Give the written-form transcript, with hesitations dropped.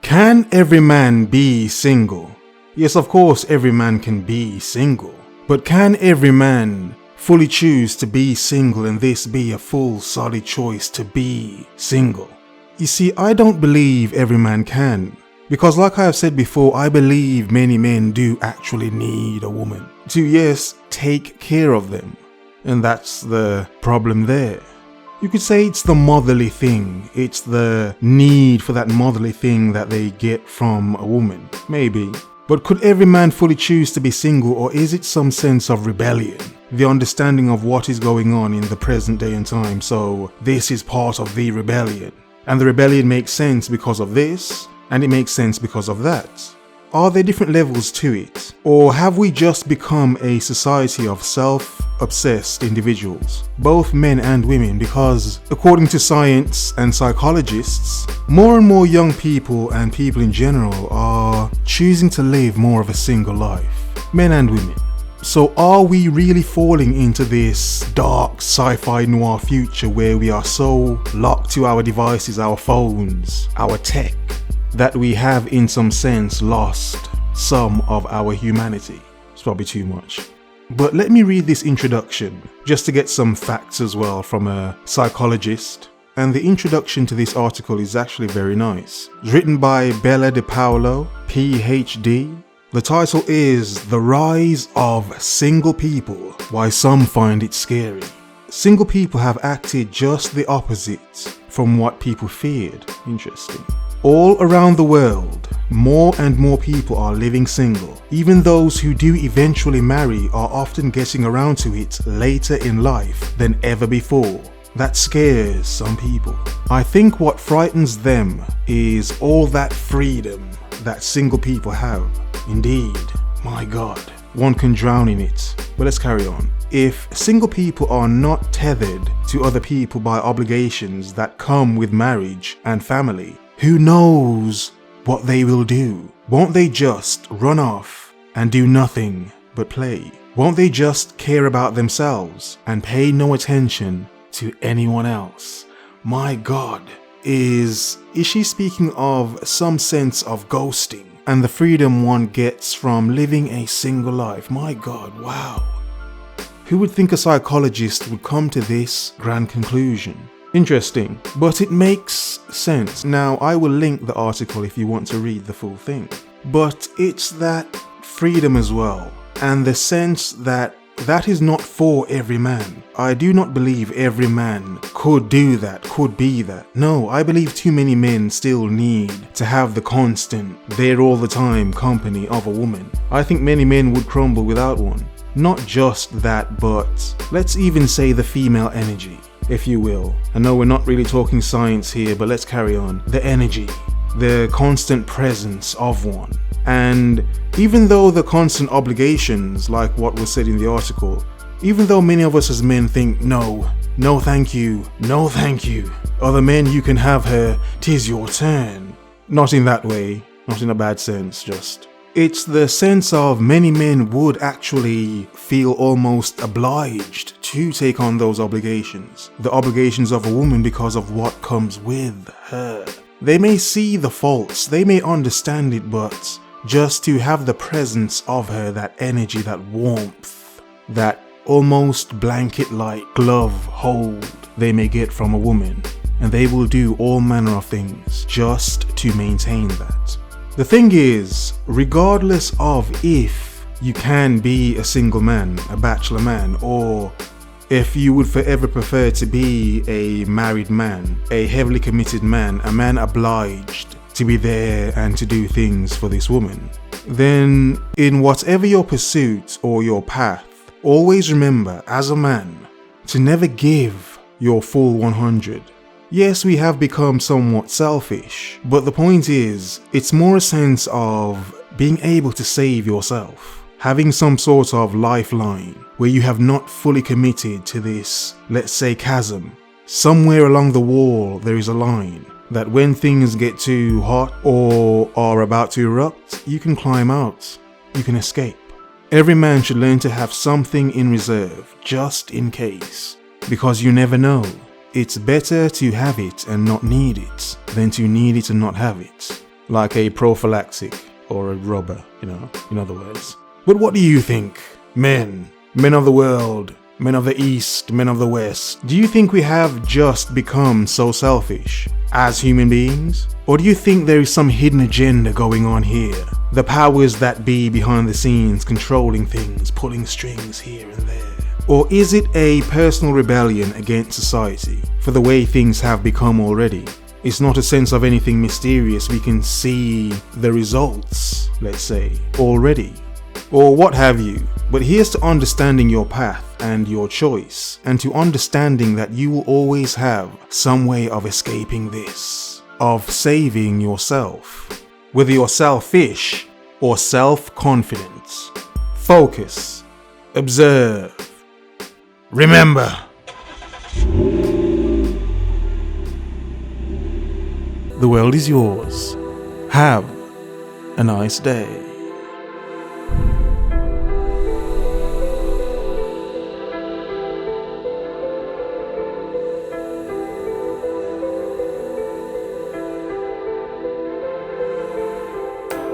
Can every man be single? Yes, of course, every man can be single. But can every man fully choose to be single and this be a full, solid choice to be single? You see, I don't believe every man can. Because like I have said before, I believe many men do actually need a woman to, yes, take care of them. And that's the problem there. You could say it's the motherly thing. It's the need for that motherly thing that they get from a woman. Maybe. But could every man fully choose to be single, or is it some sense of rebellion? The understanding of what is going on in the present day and time, so this is part of the rebellion. And the rebellion makes sense because of this, and it makes sense because of that. Are there different levels to it? Or have we just become a society of self-obsessed individuals, both men and women? Because according to science and psychologists, more and more young people and people in general are choosing to live more of a single life, men and women. So are we really falling into this dark sci-fi noir future where we are so locked to our devices, our phones, our tech, that we have in some sense lost some of our humanity? It's probably too much. But let me read this introduction just to get some facts as well from a psychologist. And the introduction to this article is actually very nice. It's written by Bella De Paolo, PhD. The title is The Rise of Single People, Why Some Find It Scary. Single people have acted just the opposite from what people feared. Interesting. All around the world, more and more people are living single. Even those who do eventually marry are often getting around to it later in life than ever before. That scares some people. I think what frightens them is all that freedom that single people have. Indeed, my God, one can drown in it. But let's carry on. If single people are not tethered to other people by obligations that come with marriage and family, who knows what they will do? Won't they just run off and do nothing but play? Won't they just care about themselves and pay no attention to anyone else? My God, is she speaking of some sense of ghosting and the freedom one gets from living a single life? My God, wow. Who would think a psychologist would come to this grand conclusion? Interesting, but it makes sense. Now, I will link the article if you want to read the full thing. But it's that freedom as well, and the sense that that is not for every man. I do not believe every man could do that, could be that. No, I believe too many men still need to have the constant, there all the time company of a woman. I think many men would crumble without one. Not just that, but let's even say the female energy, if you will. I know we're not really talking science here, but let's carry on. The energy, the constant presence of one. And even though the constant obligations, like what was said in the article, even though many of us as men think, no thank you, no thank you, other men, you can have her, 'tis your turn. Not in that way, not in a bad sense, just. It's the sense of many men would actually feel almost obliged to take on those obligations. The obligations of a woman because of what comes with her. They may see the faults, they may understand it, but just to have the presence of her, that energy, that warmth, that almost blanket-like glove hold they may get from a woman, and they will do all manner of things just to maintain that. The thing is, regardless of if you can be a single man, a bachelor man, or if you would forever prefer to be a married man, a heavily committed man, a man obliged to be there and to do things for this woman, then in whatever your pursuit or your path, always remember as a man to never give your full 100. Yes, we have become somewhat selfish, but the point is, it's more a sense of being able to save yourself, having some sort of lifeline where you have not fully committed to this, let's say, chasm. Somewhere along the wall there is a line that when things get too hot or are about to erupt, you can climb out, you can escape. Every man should learn to have something in reserve, just in case, because you never know. It's better to have it and not need it than to need it and not have it. like a prophylactic or a rubber, in other words. But what do you think? Men of the world, men of the East, men of the West, do you think we have just become so selfish as human beings? Or do you think there is some hidden agenda going on here? The powers that be behind the scenes controlling things, pulling strings here and there? Or is it a personal rebellion against society for the way things have become already? It's not a sense of anything mysterious, we can see the results, let's say, already. Or what have you. But here's to understanding your path and your choice, and to understanding that you will always have some way of escaping this, of saving yourself. Whether you're selfish or self-confident. Focus. Observe. Remember. The world is yours. Have a nice day.